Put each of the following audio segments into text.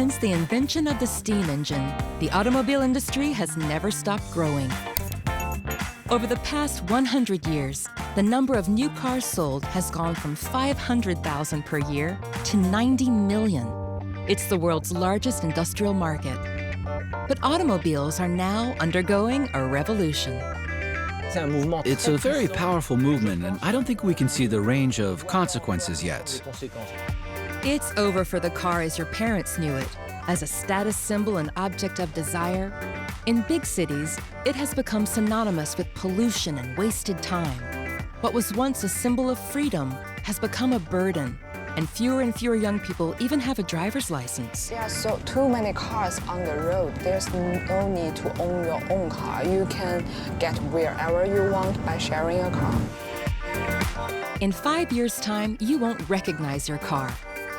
Since the invention of the steam engine, the automobile industry has never stopped growing. Over the past 100 years, the number of new cars sold has gone from 500,000 per year to 90 million. It's the world's largest industrial market. But automobiles are now undergoing a revolution. It's a very powerful movement, and I don't think we can see the range of consequences yet. It's over for the car as your parents knew it, as a status symbol and object of desire. In big cities, it has become synonymous with pollution and wasted time. What was once a symbol of freedom has become a burden, and fewer young people even have a driver's license. There are too many cars on the road. There's no need to own your own car. You can get wherever you want by sharing a car. In 5 years' time, you won't recognize your car.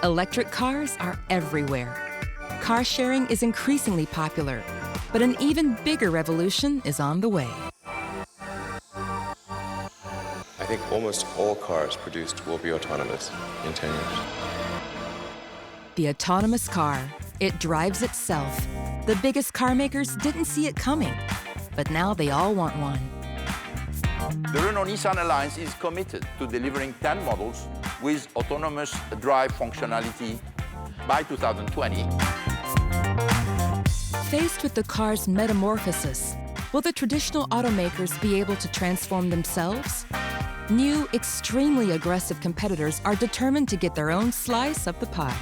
Electric cars are everywhere. Car sharing is increasingly popular, but an even bigger revolution is on the way. I think almost all cars produced will be autonomous in 10 years. The autonomous car, it drives itself. The biggest car makers didn't see it coming, but now they all want one. The Renault-Nissan Alliance is committed to delivering 10 models with autonomous drive functionality by 2020. Faced with the car's metamorphosis, will the traditional automakers be able to transform themselves? New, extremely aggressive competitors are determined to get their own slice of the pie.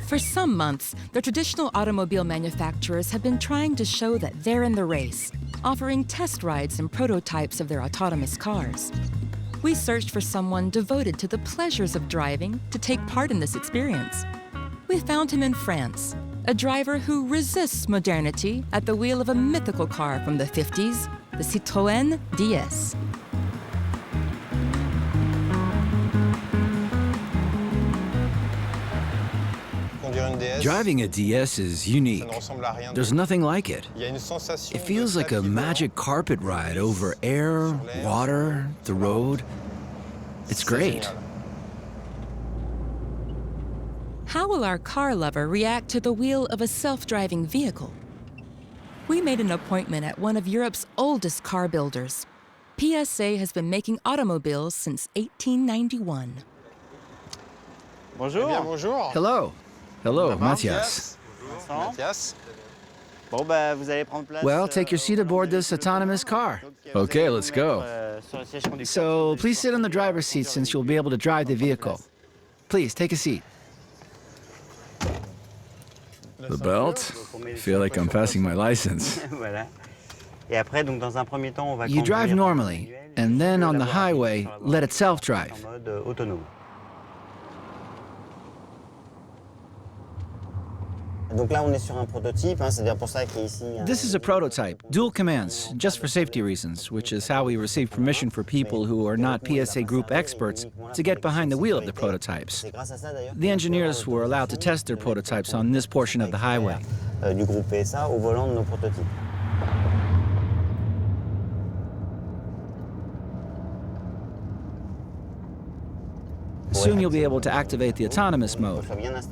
For some months, the traditional automobile manufacturers have been trying to show that they're in the race, offering test rides and prototypes of their autonomous cars. We searched for someone devoted to the pleasures of driving to take part in this experience. We found him in France, a driver who resists modernity at the wheel of a mythical car from the 50s, the Citroën DS. Driving a DS is unique. There's nothing like it. It feels like a magic carpet ride over air, water, the road. It's great. How will our car lover react to the wheel of a self-driving vehicle? We made an appointment at one of Europe's oldest car builders. PSA has been making automobiles since 1891. Bonjour. Eh bien, bonjour. Hello. Hello, Matthias. Matthias. Bon, bah, vous allez prendre place, Well, take your seat aboard this autonomous car. Okay, let's go. Sur le siège conducteur. So please sit on the driver's seat since you'll be able to drive the vehicle. Please, take a seat. The belt? I feel like I'm passing my license. Voilà. Et après, donc, dans un premier temps, on va You drive conduire normally, and then on the highway, let it self-drive. en mode autonome. Donc là, on est sur un prototype, c'est bien pour ça qu'il y a ici. This is a prototype, dual commands, just for safety reasons, which is how we receive permission for people who are not PSA group experts to get behind the wheel of the prototypes. The engineers were allowed to test their prototypes on this portion of the highway. Du groupe PSA au volant de nos prototypes. Soon you'll be able to activate the autonomous mode.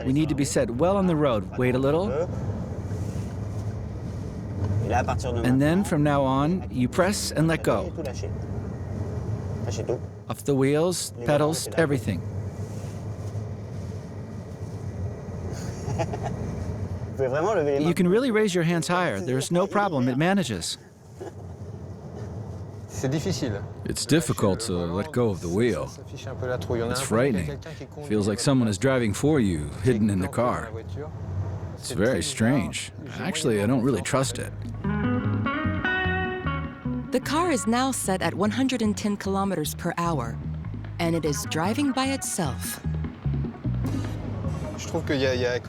We need to be set well on the road. Wait a little. And then from now on, you press and let go. Off the wheels, pedals, everything. You can really raise your hands higher. There's no problem. It manages. It's difficult to let go of the wheel. It's frightening. Feels like someone is driving for you, hidden in the car. It's very strange. Actually, I don't really trust it. The car is now set at 110 kilometers per hour, and it is driving by itself.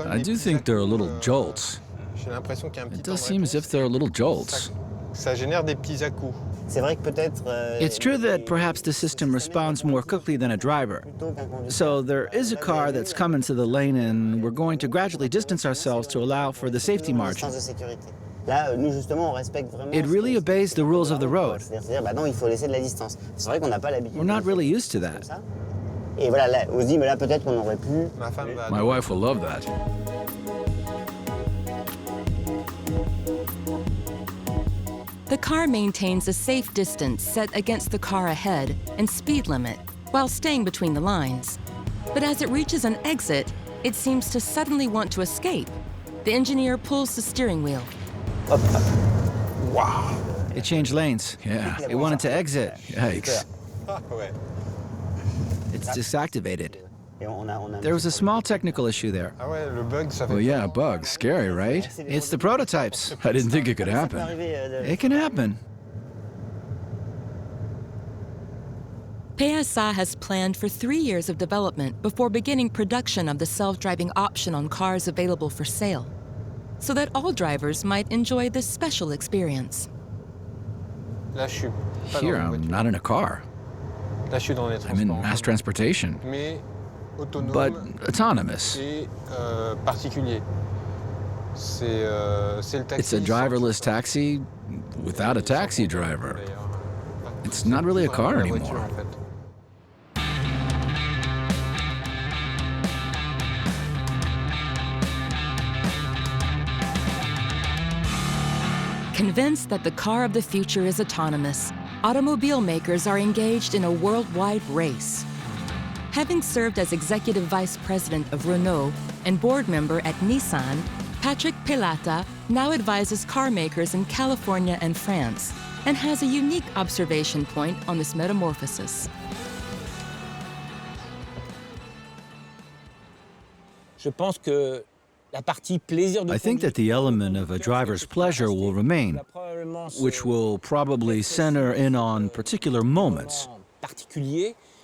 I do think there are little jolts. It does seem as if there are little jolts. It's true that perhaps the system responds more quickly than a driver. So there is a car that's come into the lane, and we're going to gradually distance ourselves to allow for the safety margin. Là, nous justement, on respecte vraiment. It really obeys the rules of the road. C'est-à-dire, bah non, il faut laisser de la distance. C'est vrai qu'on n'a pas l'habitude. We're not really used to Comme that. ça. Et voilà, là, on se dit, mais là, peut-être qu'on aurait pu. My wife will love that. The car maintains a safe distance set against the car ahead and speed limit while staying between the lines. But as it reaches an exit, it seems to suddenly want to escape. The engineer pulls the steering wheel. Hop, hop. Wow. It changed lanes. Yeah. It wanted to exit. Yikes. It's desactivated. Et on a There was a small technical issue there. Well, yeah, a bug. Scary, right? It's the prototypes. I didn't think it could happen. It can happen. PSA has planned for 3 years of development before beginning production of the self-driving option on cars available for sale, so that all drivers might enjoy this special experience. Here, I'm not in a car. I'm in mass transportation. But autonomous. It's a driverless taxi without a taxi driver. It's not really a car anymore. Convinced that the car of the future is autonomous, automobile makers are engaged in a worldwide race. Having served as executive vice president of Renault and board member at Nissan, Patrick Pelata now advises car makers in California and France and has a unique observation point on this metamorphosis. I think that the element of a driver's pleasure will remain, which will probably center in on particular moments.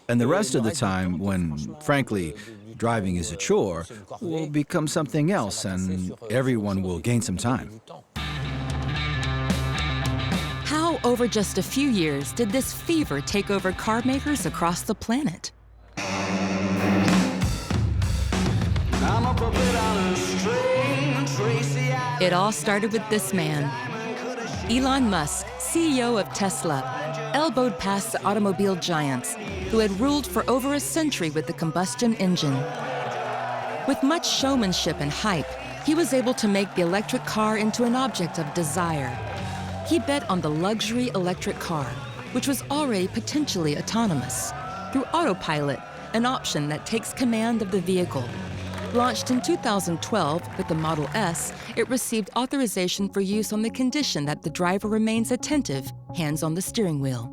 And the rest of the time, when, frankly, driving is a chore, will become something else, and everyone will gain some time. How, over just a few years, did this fever take over car makers across the planet? It all started with this man. Elon Musk, CEO of Tesla, elbowed past the automobile giants who had ruled for over a century with the combustion engine. With much showmanship and hype, he was able to make the electric car into an object of desire. He bet on the luxury electric car, which was already potentially autonomous, through Autopilot, an option that takes command of the vehicle. Launched in 2012 with the Model S, it received authorization for use on the condition that the driver remains attentive, hands on the steering wheel.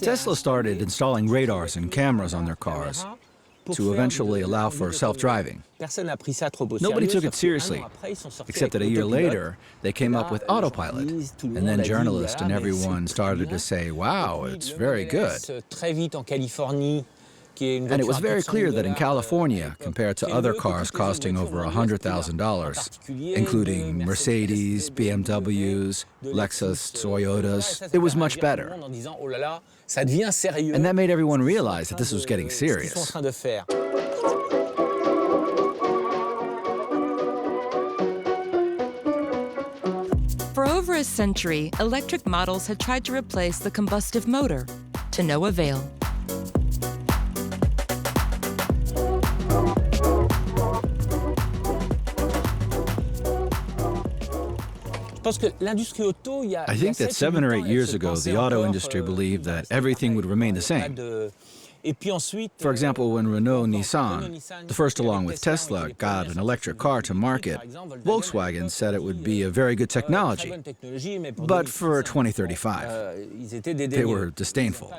Tesla started installing radars and cameras on their cars to eventually allow for self-driving. Nobody took it seriously, except that a year later, they came up with Autopilot. And then journalists and everyone started to say, wow, it's very good. And it was very clear that in California, compared to other cars costing over $100,000, including Mercedes, BMWs, Lexus, Toyotas, it was much better. And that made everyone realize that this was getting serious. For over a century, electric models had tried to replace the combustive motor, to no avail. I think that 7 or 8 years ago, the auto industry believed that everything would remain the same. For example, when Renault Nissan, the first along with Tesla, got an electric car to market, Volkswagen said it would be a very good technology. But for 2035, they were disdainful.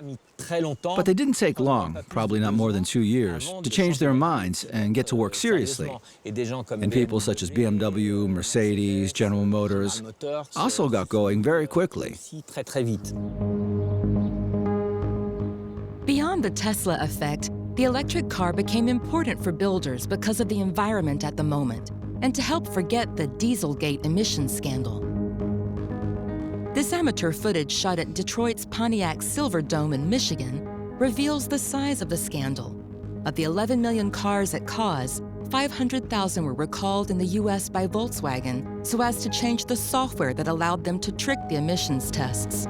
But they didn't take long, probably not more than 2 years, to change their minds and get to work seriously. And people such as BMW, Mercedes, General Motors also got going very quickly. Beyond the Tesla effect, the electric car became important for builders because of the environment at the moment, and to help forget the Dieselgate emissions scandal. This amateur footage shot at Detroit's Pontiac Silverdome in Michigan reveals the size of the scandal. Of the 11 million cars at cause, 500,000 were recalled in the US by Volkswagen so as to change the software that allowed them to trick the emissions tests.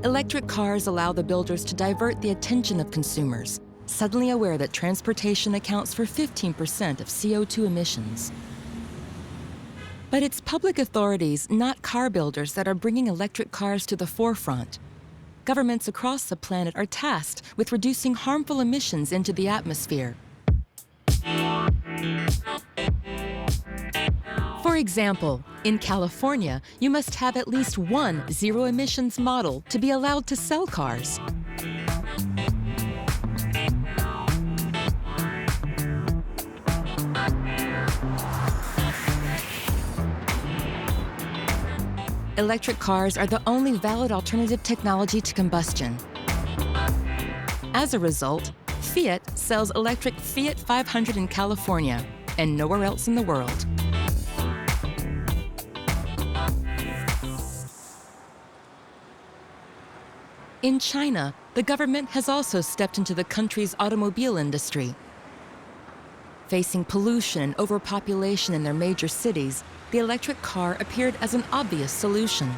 Electric cars allow the builders to divert the attention of consumers, suddenly aware that transportation accounts for 15% of CO2 emissions. But it's public authorities, not car builders, that are bringing electric cars to the forefront. Governments across the planet are tasked with reducing harmful emissions into the atmosphere. For example, in California, you must have at least one zero-emissions model to be allowed to sell cars. Electric cars are the only valid alternative technology to combustion. As a result, Fiat sells electric Fiat 500 in California and nowhere else in the world. In China, the government has also stepped into the country's automobile industry. Facing pollution and overpopulation in their major cities, the electric car appeared as an obvious solution.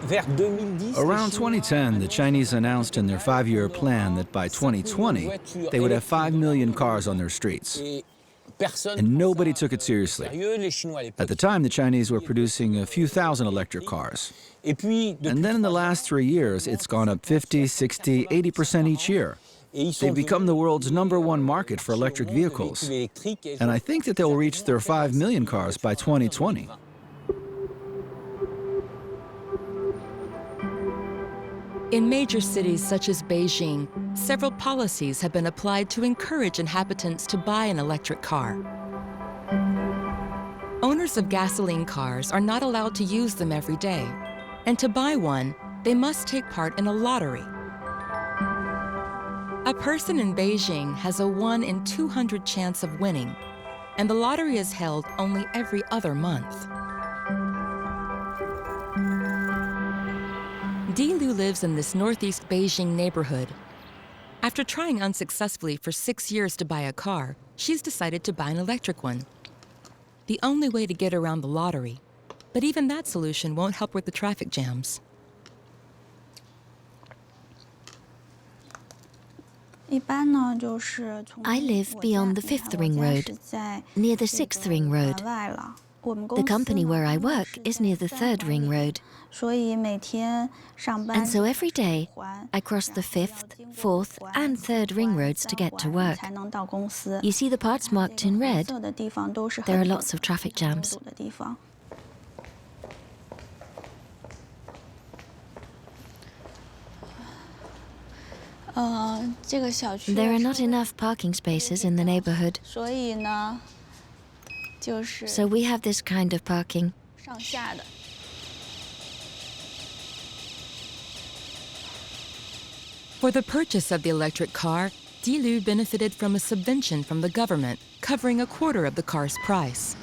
Around 2010, the Chinese announced in their 5-year plan that by 2020, they would have 5 million cars on their streets. And nobody took it seriously. At the time, the Chinese were producing a few thousand electric cars. And then in the last 3 years, it's gone up 50, 60, 80% each year. They've become the world's #1 market for electric vehicles. And I think that they'll reach their 5 million cars by 2020. In major cities such as Beijing, several policies have been applied to encourage inhabitants to buy an electric car. Owners of gasoline cars are not allowed to use them every day, and to buy one, they must take part in a lottery. A person in Beijing has a 1 in 200 chance of winning, and the lottery is held only every other month. Didi lives in this northeast Beijing neighborhood. After trying unsuccessfully for 6 years to buy a car, she's decided to buy an electric one. The only way to get around the lottery. But even that solution won't help with the traffic jams. I live beyond the 5th Ring Road, near the 6th Ring Road. The company where I work is near the 3rd Ring Road. And so every day, I cross the 5th, 4th, and 3rd Ring Roads to get to work. You see the parts marked in red? There are lots of traffic jams. There are not enough parking spaces in the neighborhood. So we have this kind of parking. For the purchase of the electric car, Didi benefited from a subvention from the government, covering 1/4 of the car's price.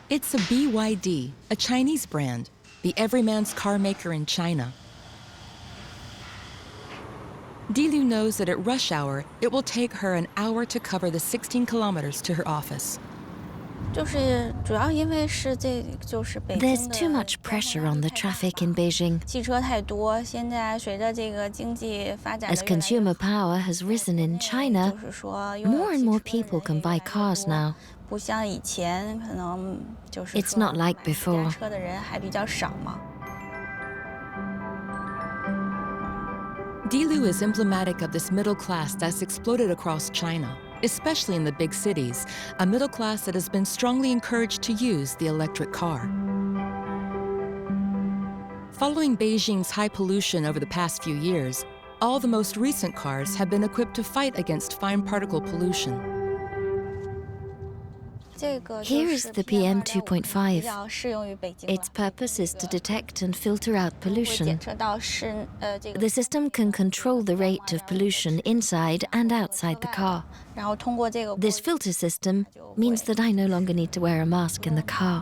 It's a BYD, a Chinese brand, the everyman's car maker in China. Didi knows that at rush hour, it will take her an hour to cover the 16 kilometers to her office. There's too much pressure on the traffic in Beijing. As consumer power has risen in China, more and more people can buy cars now. It's not like before. Didi is emblematic of this middle class that's exploded across China, especially in the big cities, a middle class that has been strongly encouraged to use the electric car. Following Beijing's high pollution over the past few years, all the most recent cars have been equipped to fight against fine particle pollution. Here is the PM 2.5. Its purpose is to detect and filter out pollution. The system can control the rate of pollution inside and outside the car. This filter system means that I no longer need to wear a mask in the car.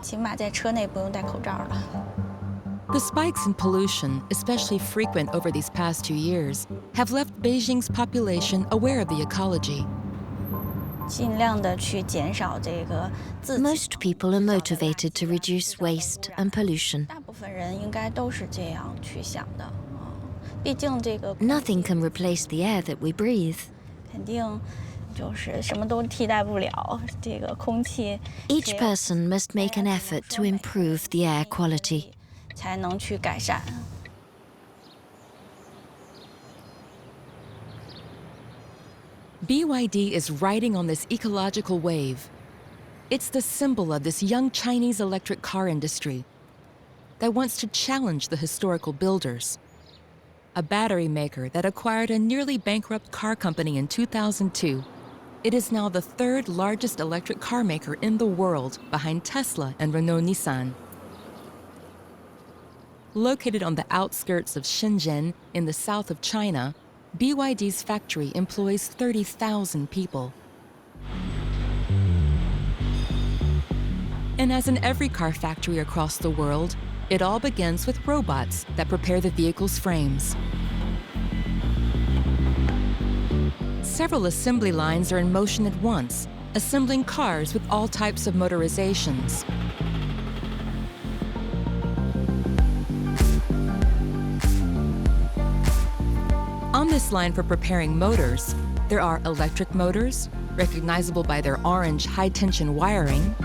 The spikes in pollution, especially frequent over these past 2 years, have left Beijing's population aware of the ecology. Most people are motivated to reduce waste and pollution. Nothing can replace the air that we breathe. Each person must make an effort to improve the air quality. BYD is riding on this ecological wave. It's the symbol of this young Chinese electric car industry that wants to challenge the historical builders. A battery maker that acquired a nearly bankrupt car company in 2002, it is now the third largest electric car maker in the world behind Tesla and Renault-Nissan. Located on the outskirts of Shenzhen in the south of China, BYD's factory employs 30,000 people. And as in every car factory across the world, it all begins with robots that prepare the vehicle's frames. Several assembly lines are in motion at once, assembling cars with all types of motorizations. On this line for preparing motors, there are electric motors, recognizable by their orange high-tension wiring,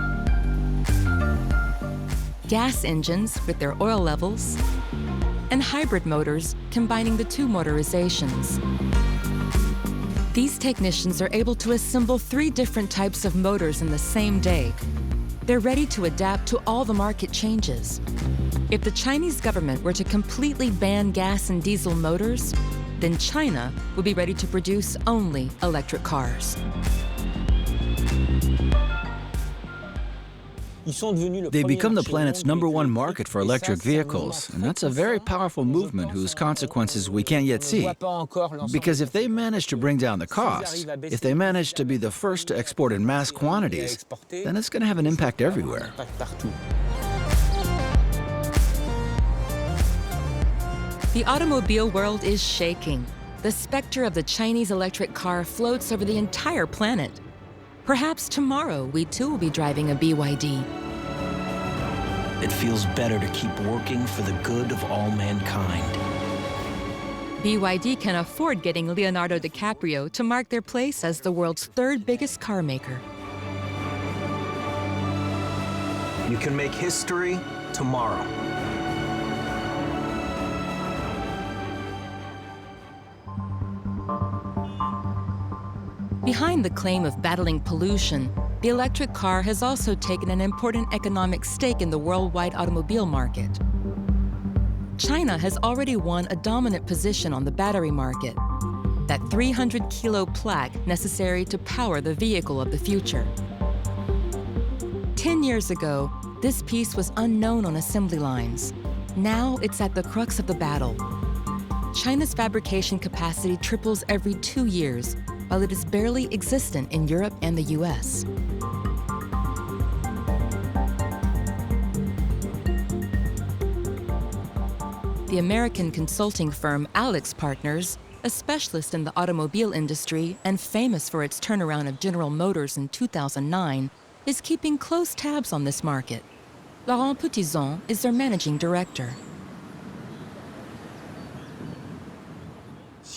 gas engines with their oil levels, and hybrid motors combining the two motorizations. These technicians are able to assemble 3 different types of motors in the same day. They're ready to adapt to all the market changes. If the Chinese government were to completely ban gas and diesel motors, then China would be ready to produce only electric cars. They've become the planet's #1 market for electric vehicles, and that's a very powerful movement whose consequences we can't yet see. Because if they manage to bring down the cost, if they manage to be the first to export in mass quantities, then it's going to have an impact everywhere. The automobile world is shaking. The specter of the Chinese electric car floats over the entire planet. Perhaps tomorrow we too will be driving a BYD. It feels better to keep working for the good of all mankind. BYD can afford getting Leonardo DiCaprio to mark their place as the world's 3rd biggest car maker. You can make history tomorrow. Behind the claim of battling pollution, the electric car has also taken an important economic stake in the worldwide automobile market. China has already won a dominant position on the battery market, that 300-kilo plaque necessary to power the vehicle of the future. 10 years ago, this piece was unknown on assembly lines. Now it's at the crux of the battle. China's fabrication capacity triples every 2 years, while it is barely existent in Europe and the US. The American consulting firm Alex Partners, a specialist in the automobile industry and famous for its turnaround of General Motors in 2009, is keeping close tabs on this market. Laurent Petitson is their managing director.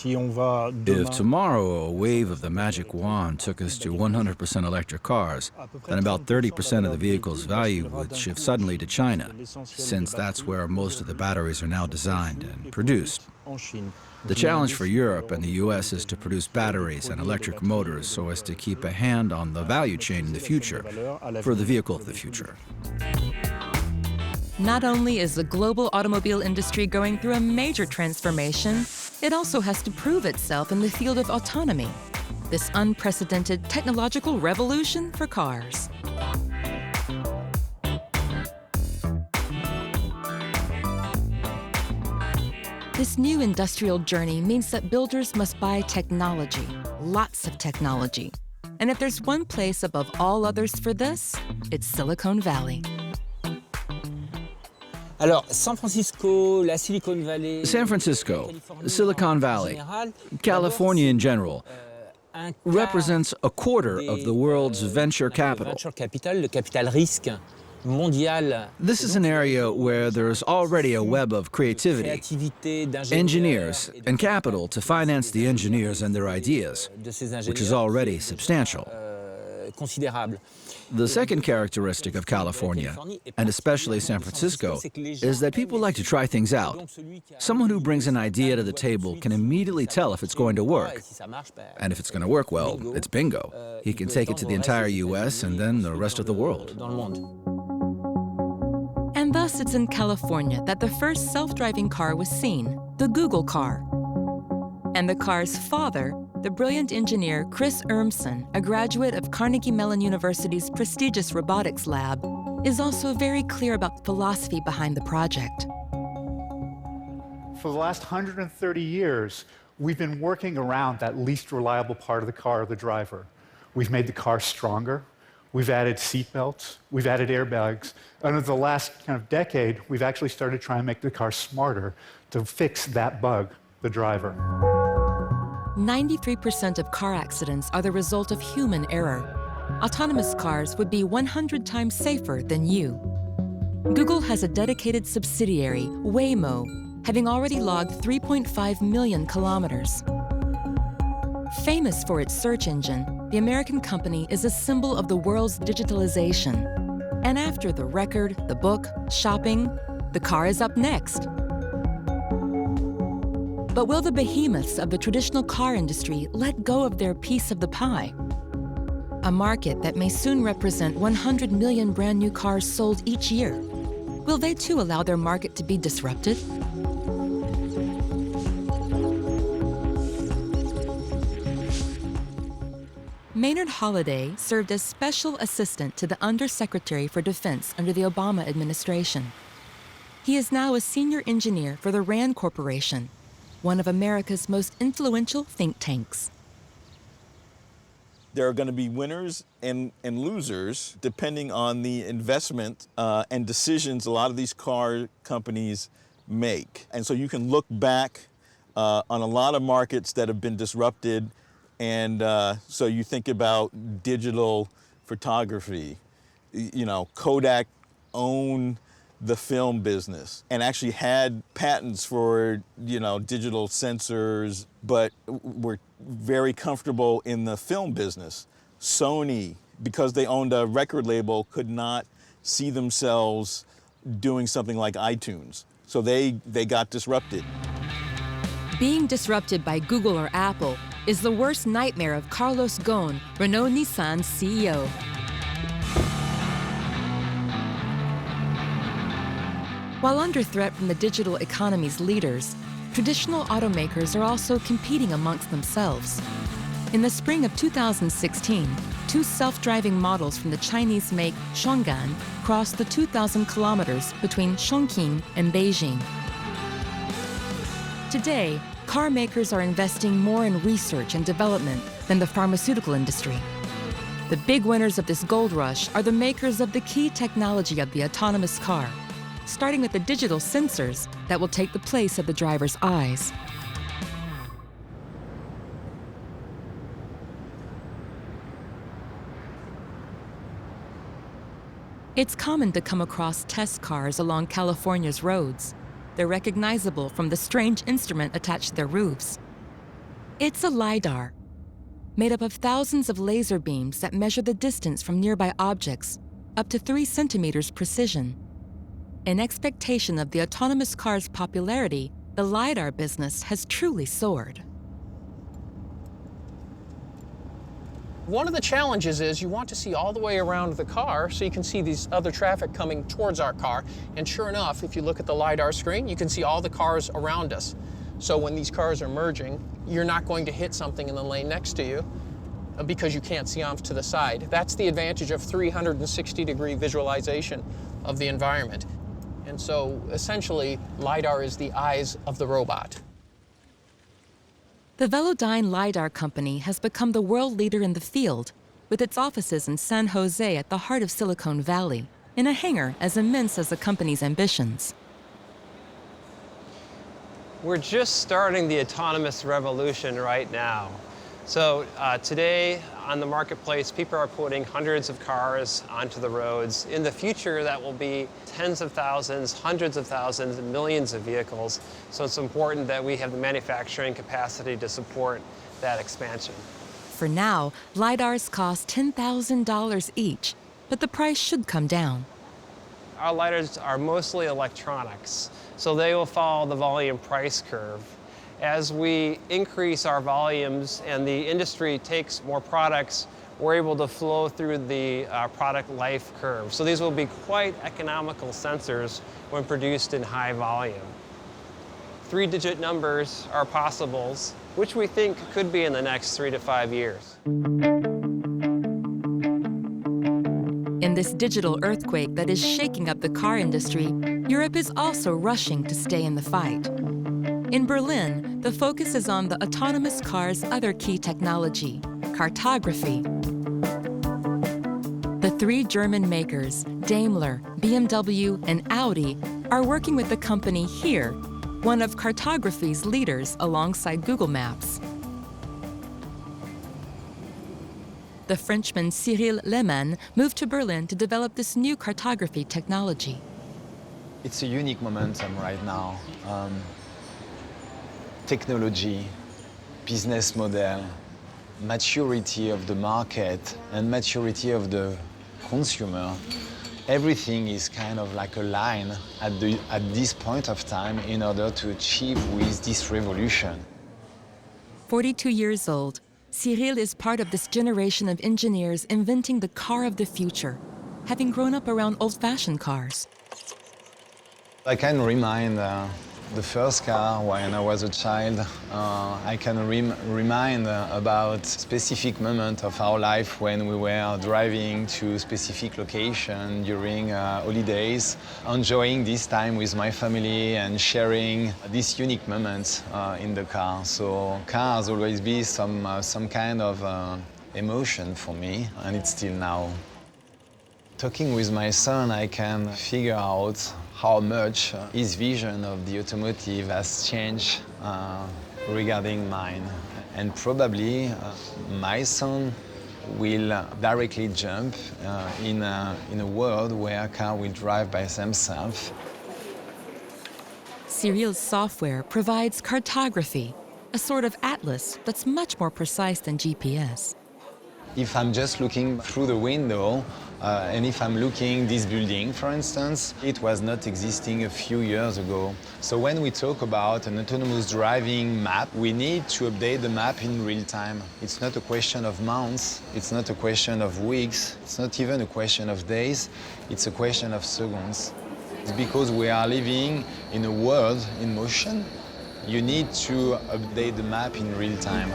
If tomorrow a wave of the magic wand took us to 100% electric cars, then about 30% of the vehicle's value would shift suddenly to China, since that's where most of the batteries are now designed and produced. The challenge for Europe and the US is to produce batteries and electric motors so as to keep a hand on the value chain in the future for the vehicle of the future. Not only is the global automobile industry going through a major transformation, it also has to prove itself in the field of autonomy, this unprecedented technological revolution for cars. This new industrial journey means that builders must buy technology, lots of technology. And if there's one place above all others for this, it's Silicon Valley. Alors, San Francisco, la Silicon Valley, San Francisco, Silicon Valley, California in general, represents a quarter of the world's venture capital. Le capital risque mondial. This is an area where there is already a web of creativity, engineers, and capital to finance the engineers and their ideas, which is already substantial. Considérable. The second characteristic of California, and especially San Francisco, is that people like to try things out. Someone who brings an idea to the table can immediately tell if it's going to work. And if it's going to work, well, it's bingo. He can take it to the entire US and then the rest of the world. And thus it's in California that the first self-driving car was seen, the Google car. And the car's father, the brilliant engineer Chris Urmson, a graduate of Carnegie Mellon University's prestigious robotics lab, is also very clear about the philosophy behind the project. For the last 130 years, we've been working around that least reliable part of the car, the driver. We've made the car stronger. We've added seatbelts. We've added airbags. And over the last kind of decade, we've actually started trying to make the car smarter to fix that bug, the driver. 93% of car accidents are the result of human error. Autonomous cars would be 100 times safer than you. Google has a dedicated subsidiary, Waymo, having already logged 3.5 million kilometers. Famous for its search engine, the American company is a symbol of the world's digitalization. And after the record, the book, shopping, the car is up next. But will the behemoths of the traditional car industry let go of their piece of the pie? A market that may soon represent 100 million brand new cars sold each year. Will they too allow their market to be disrupted? Maynard Holliday served as special assistant to the Undersecretary for Defense under the Obama administration. He is now a senior engineer for the RAND Corporation, one of America's most influential think tanks. There are going to be winners and losers depending on the investment and decisions a lot of these car companies make. And so you can look back on a lot of markets that have been disrupted. And so you think about digital photography. You know, Kodak owned the film business and actually had patents for, digital sensors, but were very comfortable in the film business. Sony, because they owned a record label, could not see themselves doing something like iTunes. So they got disrupted. Being disrupted by Google or Apple is the worst nightmare of Carlos Ghosn, Renault-Nissan's CEO. While under threat from the digital economy's leaders, traditional automakers are also competing amongst themselves. In the spring of 2016, two self-driving models from the Chinese make Chang'an crossed the 2,000 kilometers between Chongqing and Beijing. Today, car makers are investing more in research and development than the pharmaceutical industry. The big winners of this gold rush are the makers of the key technology of the autonomous car, starting with the digital sensors that will take the place of the driver's eyes. It's common to come across test cars along California's roads. They're recognizable from the strange instrument attached to their roofs. It's a LiDAR, made up of thousands of laser beams that measure the distance from nearby objects, up to 3 centimeters precision. In expectation of the autonomous car's popularity, the LiDAR business has truly soared. One of the challenges is you want to see all the way around the car so you can see these other traffic coming towards our car. And sure enough, if you look at the LiDAR screen, you can see all the cars around us. So when these cars are merging, you're not going to hit something in the lane next to you because you can't see off to the side. That's the advantage of 360-degree visualization of the environment. And so essentially, LiDAR is the eyes of the robot. The Velodyne LiDAR company has become the world leader in the field, with its offices in San Jose at the heart of Silicon Valley, in a hangar as immense as the company's ambitions. We're just starting the autonomous revolution right now. So today on the marketplace, people are putting hundreds of cars onto the roads. In the future, that will be tens of thousands, hundreds of thousands, and millions of vehicles. So it's important that we have the manufacturing capacity to support that expansion. For now, LiDARs cost $10,000 each, but the price should come down. Our LiDARs are mostly electronics, so they will follow the volume price curve. As we increase our volumes and the industry takes more products, we're able to flow through the product life curve. So these will be quite economical sensors when produced in high volume. Three-digit numbers are possibles, which we think could be in the next 3 to 5 years. In this digital earthquake that is shaking up the car industry, Europe is also rushing to stay in the fight. In Berlin, the focus is on the autonomous car's other key technology, cartography. The three German makers, Daimler, BMW, and Audi, are working with the company here, one of cartography's leaders alongside Google Maps. The Frenchman Cyril Lehmann moved to Berlin to develop this new cartography technology. It's a unique momentum right now. Technology, business model, maturity of the market, and maturity of the consumer. Everything is kind of like aligned at this point of time in order to achieve with this revolution. 42 years old, Cyril is part of this generation of engineers inventing the car of the future, having grown up around old-fashioned cars. I can remind the first car when I was a child. I can remind about specific moment of our life when we were driving to specific location during holidays, enjoying this time with my family and sharing these unique moments in the car. So cars always be some kind of emotion for me, and it's still now. Talking with my son, I can figure out how much his vision of the automotive has changed regarding mine. And probably my son will directly jump in a world where a car will drive by themselves. Cyril's software provides cartography, a sort of atlas that's much more precise than GPS. If I'm just looking through the window, and if I'm looking this building, for instance, it was not existing a few years ago. So when we talk about an autonomous driving map, we need to update the map in real time. It's not a question of months, it's not a question of weeks, it's not even a question of days, it's a question of seconds. It's because we are living in a world in motion. You need to update the map in real time.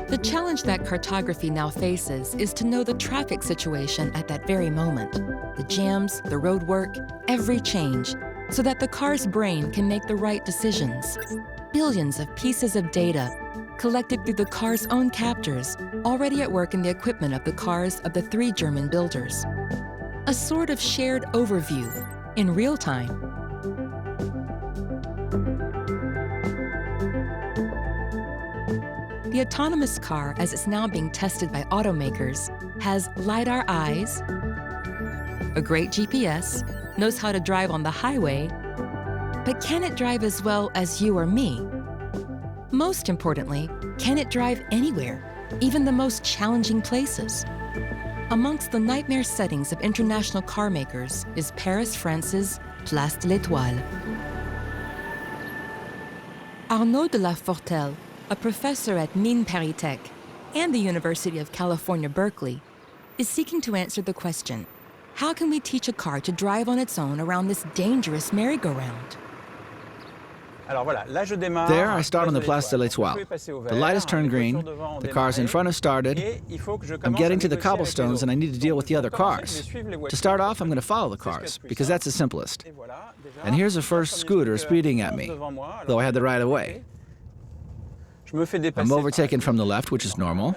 The challenge that cartography now faces is to know the traffic situation at that very moment, the jams, the road work, every change, so that the car's brain can make the right decisions. Billions of pieces of data collected through the car's own captors, already at work in the equipment of the cars of the three German builders. A sort of shared overview in real time. The autonomous car, as it's now being tested by automakers, has LiDAR eyes, a great GPS, knows how to drive on the highway, but can it drive as well as you or me? Most importantly, can it drive anywhere, even the most challenging places? Amongst the nightmare settings of international car makers is Paris, France's Place de l'Étoile. Arnaud de la Fortelle, a professor at Mines Paris and the University of California, Berkeley, is seeking to answer the question, how can we teach a car to drive on its own around this dangerous merry-go-round? There, I start on the Place de l'Étoile. The light has turned green, the cars in front have started, I'm getting to the cobblestones and I need to deal with the other cars. To start off, I'm going to follow the cars, because that's the simplest. And here's a first scooter speeding at me, though I had the right of way. I'm overtaken from the left, which is normal,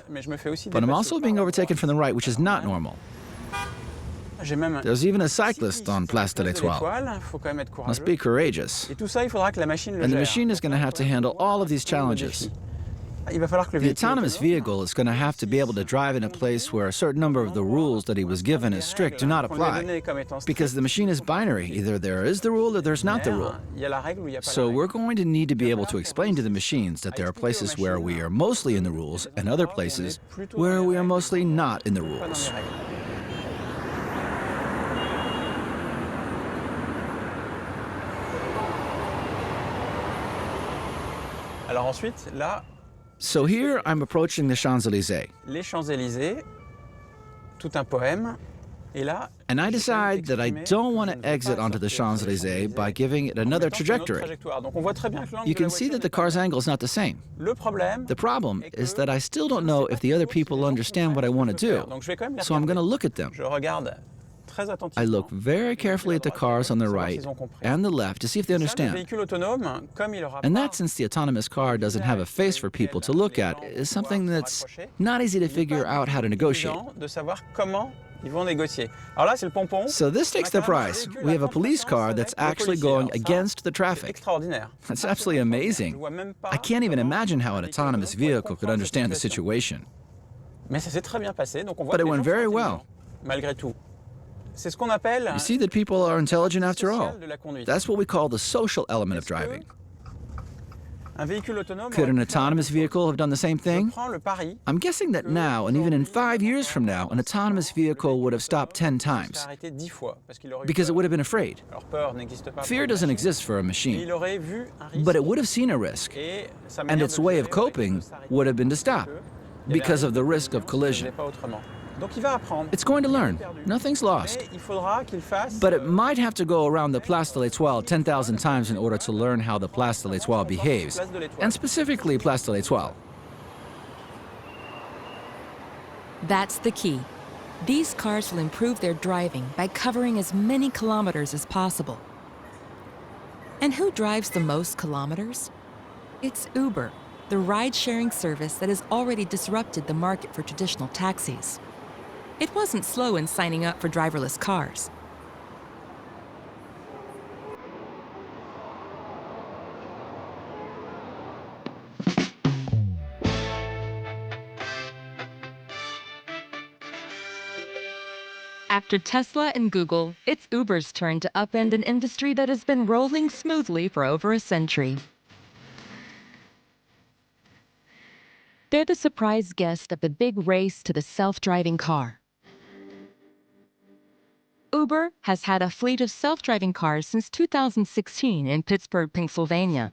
but I'm also being overtaken from the right, which is not normal. There's even a cyclist on Place de l'Étoile. Must be courageous. And the machine is going to have to handle all of these challenges. The autonomous vehicle is going to have to be able to drive in a place where a certain number of the rules that he was given as strict do not apply. Because the machine is binary. Either there is the rule or there's not the rule. So we're going to need to be able to explain to the machines that there are places where we are mostly in the rules and other places where we are mostly not in the rules. So here I'm approaching the Champs-Élysées. And I decide that I don't want to exit onto the Champs-Élysées by giving it another trajectory. You can see that the car's angle is not the same. The problem is that I still don't know if the other people understand what I want to do, so I'm going to look at them. I look very carefully at the cars on the right and the left to see if they understand. And that, since the autonomous car doesn't have a face for people to look at, is something that's not easy to figure out how to negotiate. So this takes the prize. We have a police car that's actually going against the traffic. That's absolutely amazing. I can't even imagine how an autonomous vehicle could understand the situation. But it went very well. You see that people are intelligent after all. That's what we call the social element of driving. Could an autonomous vehicle have done the same thing? I'm guessing that now, and even in 5 years from now, an autonomous vehicle would have stopped 10 times. Because it would have been afraid. Fear doesn't exist for a machine. But it would have seen a risk. And its way of coping would have been to stop, because of the risk of collision. It's going to learn. Nothing's lost. But it might have to go around the Place de l'Étoile 10,000 times in order to learn how the Place de l'Étoile behaves, and specifically Place de l'Étoile. That's the key. These cars will improve their driving by covering as many kilometers as possible. And who drives the most kilometers? It's Uber, the ride-sharing service that has already disrupted the market for traditional taxis. It wasn't slow in signing up for driverless cars. After Tesla and Google, it's Uber's turn to upend an industry that has been rolling smoothly for over a century. They're the surprise guest of the big race to the self-driving car. Uber has had a fleet of self-driving cars since 2016 in Pittsburgh, Pennsylvania,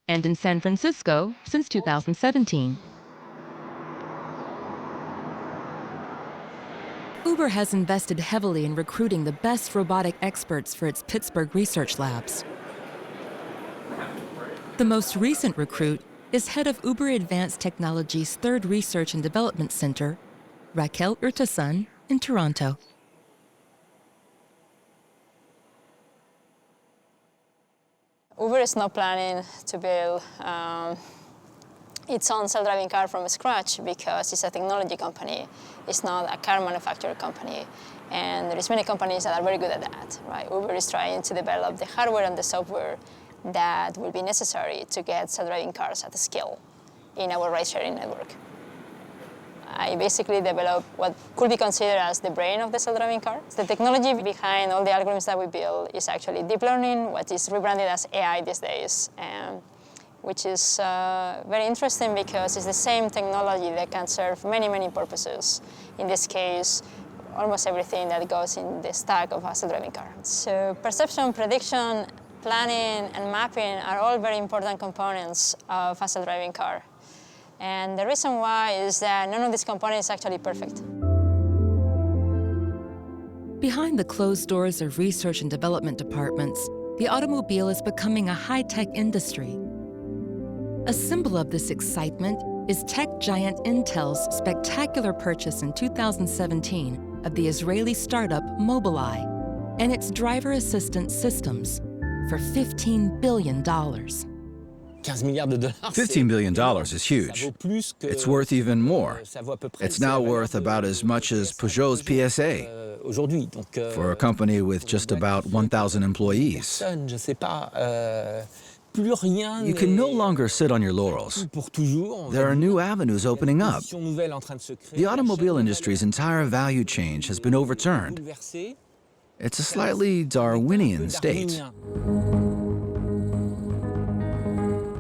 and in San Francisco since 2017. Uber has invested heavily in recruiting the best robotic experts for its Pittsburgh research labs. The most recent recruit is head of Uber Advanced Technology's third Research and Development Center, Raquel Urtasun, in Toronto. Uber is not planning to build its own self-driving car from scratch because it's a technology company. It's not a car manufacturer company. And there's many companies that are very good at that, right? Uber is trying to develop the hardware and the software that will be necessary to get self-driving cars at scale in our ride-sharing network. I basically developed what could be considered as the brain of the self-driving car. The technology behind all the algorithms that we build is actually deep learning, what is rebranded as AI these days, which is very interesting because it's the same technology that can serve many, many purposes. In this case, almost everything that goes in the stack of a self-driving car. So perception, prediction, planning, and mapping are all very important components of a self-driving car. And the reason why is that none of these components is actually perfect. Behind the closed doors of research and development departments, the automobile is becoming a high-tech industry. A symbol of this excitement is tech giant Intel's spectacular purchase in 2017 of the Israeli startup Mobileye and its driver assistance systems for $15 billion. $15 billion is huge. It's worth even more. It's now worth about as much as Peugeot's PSA for a company with just about 1,000 employees. You can no longer sit on your laurels. There are new avenues opening up. The automobile industry's entire value chain has been overturned. It's a slightly Darwinian state.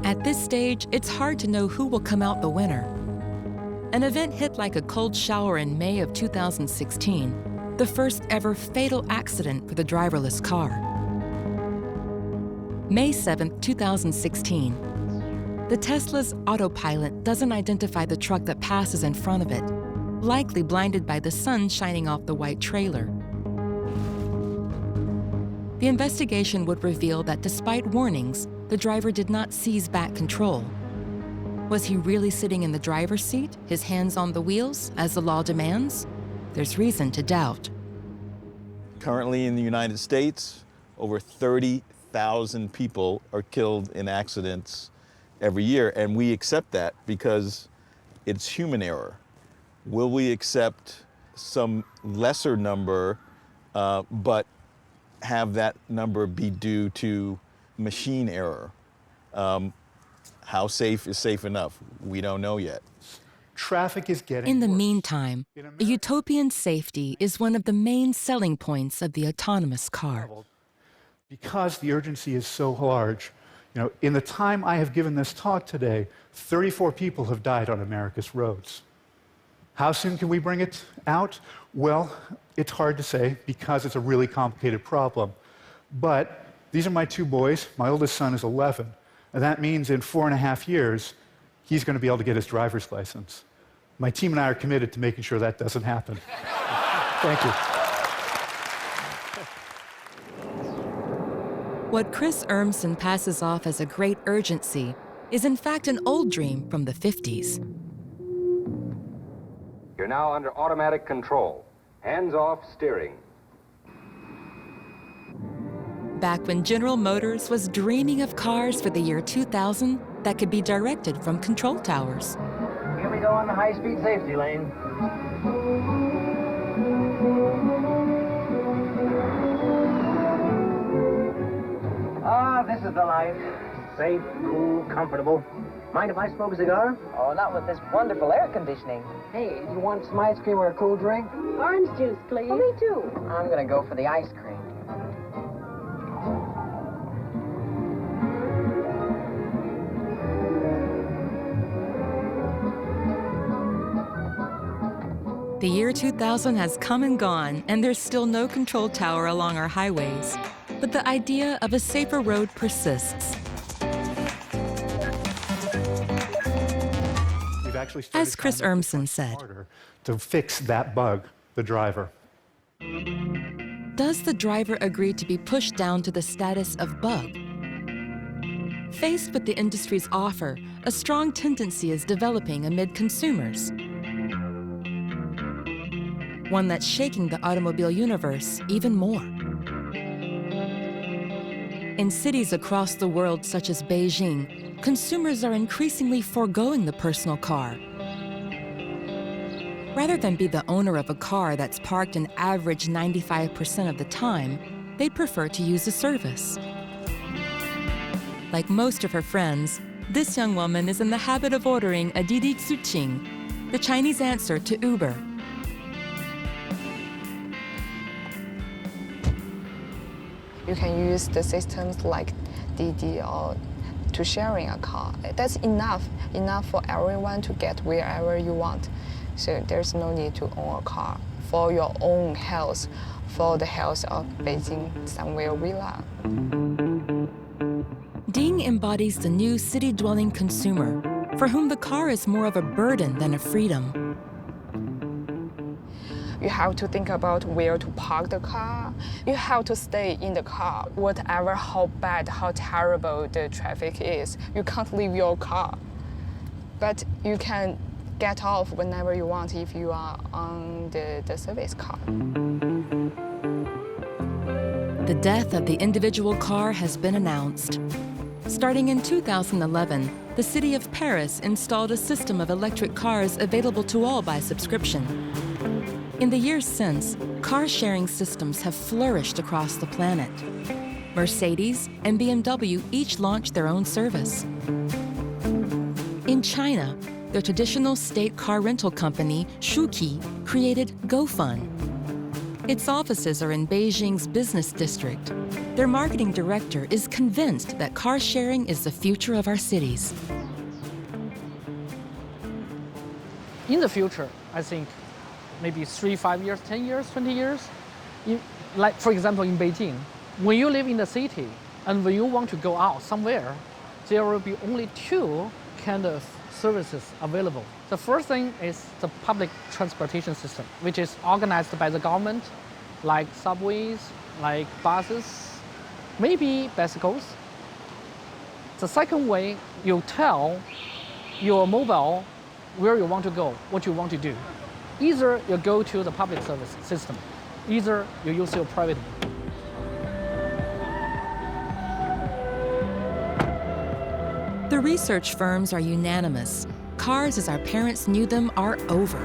At this stage, it's hard to know who will come out the winner. An event hit like a cold shower in May of 2016, the first ever fatal accident for the driverless car. May 7, 2016. The Tesla's Autopilot doesn't identify the truck that passes in front of it, likely blinded by the sun shining off the white trailer. The investigation would reveal that despite warnings, the driver did not seize back control. Was he really sitting in the driver's seat, his hands on the wheels, as the law demands? There's reason to doubt. Currently in the United States, over 30,000 people are killed in accidents every year, and we accept that because it's human error. Will we accept some lesser number, but have that number be due to machine error? How safe is safe enough? We don't know yet. Traffic is getting In the worse. meantime, a utopian safety is one of the main selling points of the autonomous car. Because the urgency is so large, in the time I have given this talk today, 34 people have died on America's roads. How soon can we bring it out? Well, it's hard to say because it's a really complicated problem. But these are my two boys. My oldest son is 11. And that means in 4.5 years, he's going to be able to get his driver's license. My team and I are committed to making sure that doesn't happen. Thank you. What Chris Urmson passes off as a great urgency is in fact an old dream from the 50s. You're now under automatic control. Hands-off steering. Back when General Motors was dreaming of cars for the year 2000 that could be directed from control towers. Here we go on the high-speed safety lane. Ah, this is the life. Safe, cool, comfortable. Mind if I smoke a cigar? Oh, not with this wonderful air conditioning. Hey, you want some ice cream or a cool drink? Orange juice, please. Oh, me too. I'm gonna go for the ice cream. The year 2000 has come and gone, and there's still no control tower along our highways. But the idea of a safer road persists. As Chris Urmson said, to fix that bug, the driver. Does the driver agree to be pushed down to the status of bug? Faced with the industry's offer, a strong tendency is developing amid consumers. One that's shaking the automobile universe even more. In cities across the world, such as Beijing, consumers are increasingly foregoing the personal car. Rather than be the owner of a car that's parked an average 95% of the time, they'd prefer to use a service. Like most of her friends, this young woman is in the habit of ordering a Didi, the Chinese answer to Uber. You can use the systems like Didi or to sharing a car. That's enough for everyone to get wherever you want. So there's no need to own a car for your own health, for the health of Beijing, somewhere we love. Ding embodies the new city-dwelling consumer, for whom the car is more of a burden than a freedom. You have to think about where to park the car. You have to stay in the car, whatever how bad, how terrible the traffic is. You can't leave your car. But you can get off whenever you want if you are on the service car. The death of the individual car has been announced. Starting in 2011, the city of Paris installed a system of electric cars available to all by subscription. In the years since, car-sharing systems have flourished across the planet. Mercedes and BMW each launched their own service. In China, the traditional state car rental company, Shuqi, created GoFun. Its offices are in Beijing's business district. Their marketing director is convinced that car sharing is the future of our cities. In the future, I think maybe 3, 5 years, 10 years, 20 years, like for example in Beijing, when you live in the city and when you want to go out somewhere, there will be only 2 kind of services available. The first thing is the public transportation system, which is organized by the government, like subways, like buses, maybe bicycles. The second way, you tell your mobile where you want to go, what you want to do. Either you go to the public service system, either you use your private one. The research firms are unanimous. Cars as our parents knew them are over.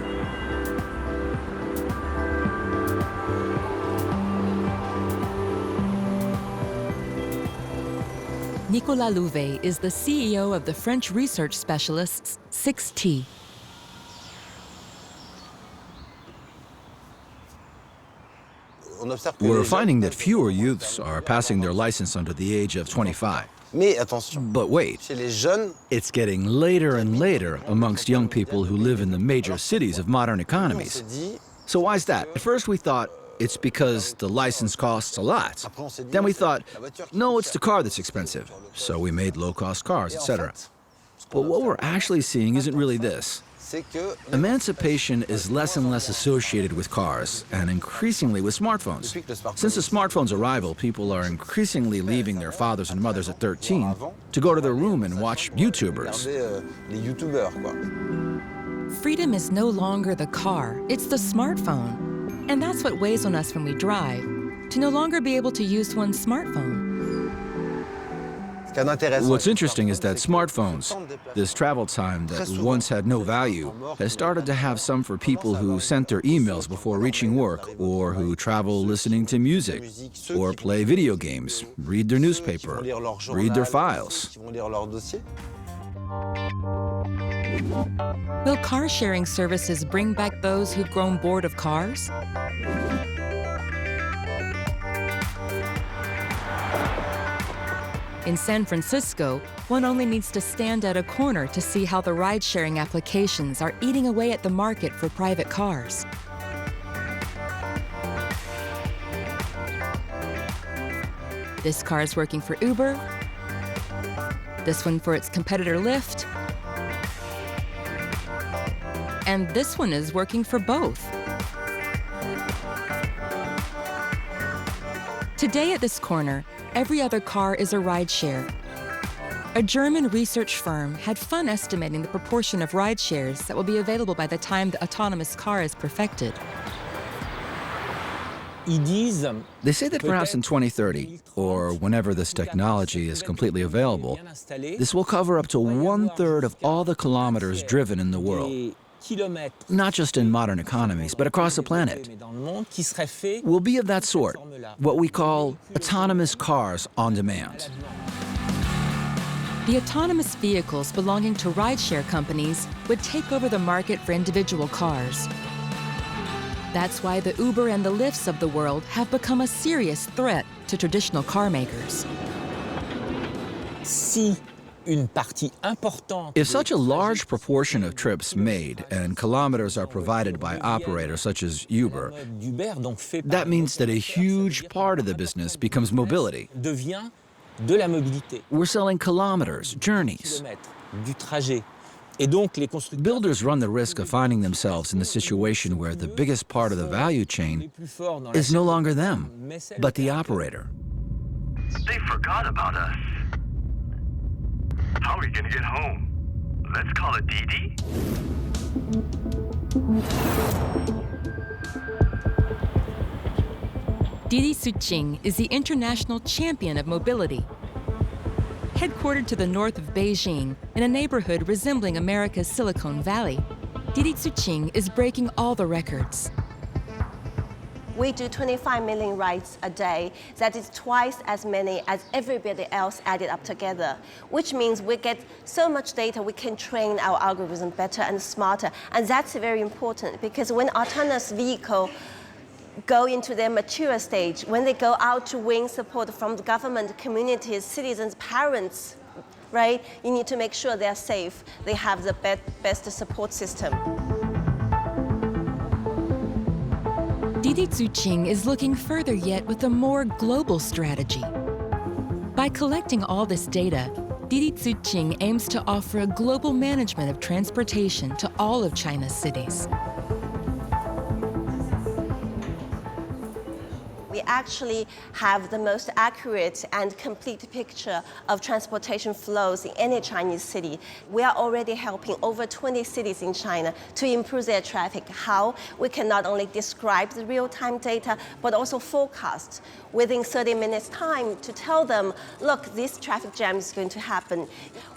Nicolas Louvet is the CEO of the French research specialists 6T. We're finding that fewer youths are passing their license under the age of 25. But wait, it's getting later and later amongst young people who live in the major cities of modern economies. So why is that? At first we thought it's because the license costs a lot. Then we thought, no, it's the car that's expensive. So we made low-cost cars, etc. But what we're actually seeing isn't really this. Emancipation is less and less associated with cars, and increasingly with smartphones. Since the smartphone's arrival, people are increasingly leaving their fathers and mothers at 13 to go to their room and watch YouTubers. Freedom is no longer the car, it's the smartphone. And that's what weighs on us when we drive, to no longer be able to use one's smartphone. What's interesting is that smartphones, this travel time that once had no value, has started to have some for people who sent their emails before reaching work, or who travel listening to music, or play video games, read their newspaper, read their files. Will car-sharing services bring back those who've grown bored of cars? In San Francisco, one only needs to stand at a corner to see how the ride-sharing applications are eating away at the market for private cars. This car is working for Uber, this one for its competitor Lyft, and this one is working for both. Today at this corner, every other car is a rideshare. A German research firm had fun estimating the proportion of rideshares that will be available by the time the autonomous car is perfected. They say that perhaps in 2030, or whenever this technology is completely available, this will cover up to 1/3 of all the kilometers driven in the world. Not just in modern economies, but across the planet. Will be of that sort, what we call autonomous cars on demand. The autonomous vehicles belonging to rideshare companies would take over the market for individual cars. That's why the Uber and the Lyfts of the world have become a serious threat to traditional car makers. If such a large proportion of trips made and kilometers are provided by operators such as Uber, that means that a huge part of the business becomes mobility. We're selling kilometers, journeys. Builders run the risk of finding themselves in the situation where the biggest part of the value chain is no longer them, but the operator. They forgot about us. How are we gonna get home? Let's call it Didi? Didi Suqing is the international champion of mobility. Headquartered to the north of Beijing, in a neighborhood resembling America's Silicon Valley, Didi Suqing is breaking all the records. We do 25 million rides a day. That is twice as many as everybody else added up together, which means we get so much data we can train our algorithm better and smarter. And that's very important because when autonomous vehicles go into their mature stage, when they go out to win support from the government, communities, citizens, parents, right? You need to make sure they're safe. They have the best support system. Didi Suqing is looking further yet with a more global strategy. By collecting all this data, Didi Suqing aims to offer a global management of transportation to all of China's cities. We actually have the most accurate and complete picture of transportation flows in any Chinese city. We are already helping over 20 cities in China to improve their traffic. How? We can not only describe the real-time data, but also forecast within 30 minutes time to tell them, look, this traffic jam is going to happen.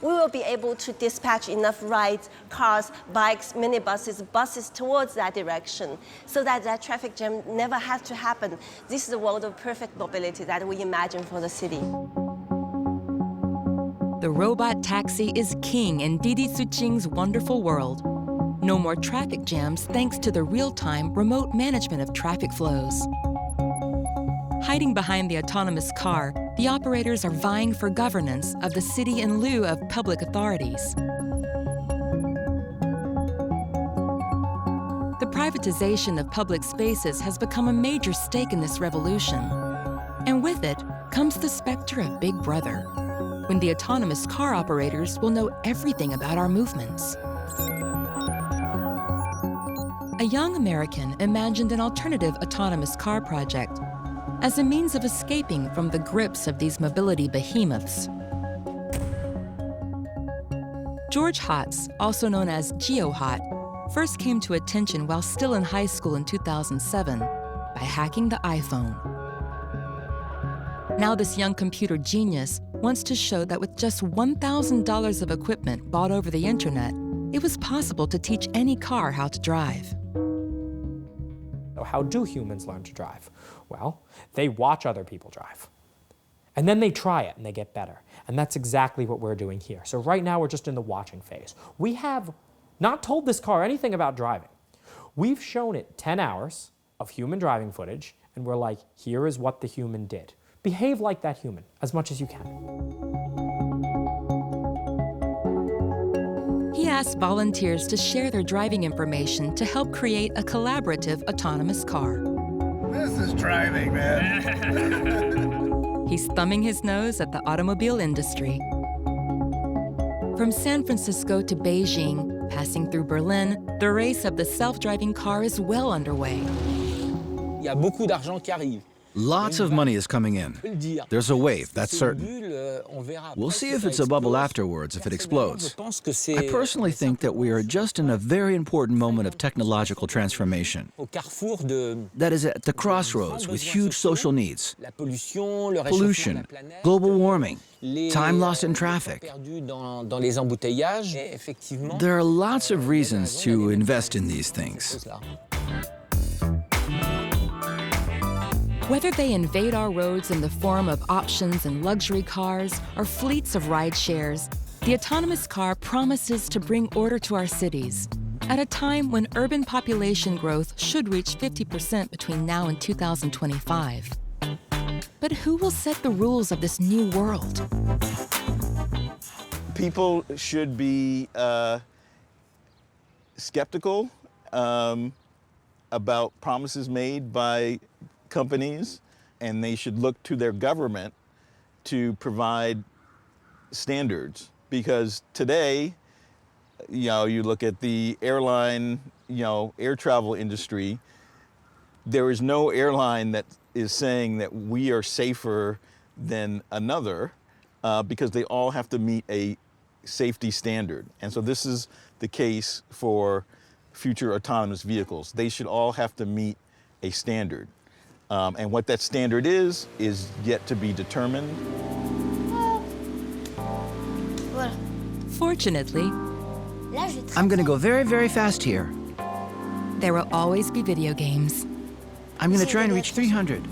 We will be able to dispatch enough rides, cars, bikes, minibuses, buses towards that direction so that that traffic jam never has to happen. This is the world of perfect mobility that we imagine for the city. The robot taxi is king in Didi Suqing's wonderful world. No more traffic jams thanks to the real-time remote management of traffic flows. Hiding behind the autonomous car, the operators are vying for governance of the city in lieu of public authorities. The privatization of public spaces has become a major stake in this revolution. And with it comes the specter of Big Brother, when the autonomous car operators will know everything about our movements. A young American imagined an alternative autonomous car project as a means of escaping from the grips of these mobility behemoths. George Hotz, also known as GeoHot, first came to attention while still in high school in 2007 by hacking the iPhone. Now this young computer genius wants to show that with just $1,000 of equipment bought over the internet, it was possible to teach any car how to drive. How do humans learn to drive? Well, they watch other people drive. And then they try it and they get better. And that's exactly what we're doing here. So right now we're just in the watching phase. We have not told this car anything about driving. We've shown it 10 hours of human driving footage, and we're like, here is what the human did. Behave like that human as much as you can. He asked volunteers to share their driving information to help create a collaborative autonomous car. This is driving, man. He's thumbing his nose at the automobile industry. From San Francisco to Beijing, passing through Berlin, the race of the self-driving car is well underway. Il y a beaucoup d'argent qui arrive. Lots of money is coming in. There's a wave, that's certain. We'll see if it's a bubble afterwards, if it explodes. I personally think that we are just in a very important moment of technological transformation. That is at the crossroads with huge social needs. Pollution, global warming, time lost in traffic. There are lots of reasons to invest in these things. Whether they invade our roads in the form of options and luxury cars or fleets of ride shares, the autonomous car promises to bring order to our cities at a time when urban population growth should reach 50% between now and 2025. But who will set the rules of this new world? People should be skeptical about promises made by companies, and they should look to their government to provide standards, because today You look at the airline, air travel industry, there is no airline that is saying that we are safer than another because they all have to meet a safety standard. And so this is the case for future autonomous vehicles. They should all have to meet a standard. And what that standard is yet to be determined. Fortunately, I'm going to go very, very fast here. There will always be video games. I'm going to try and reach 300.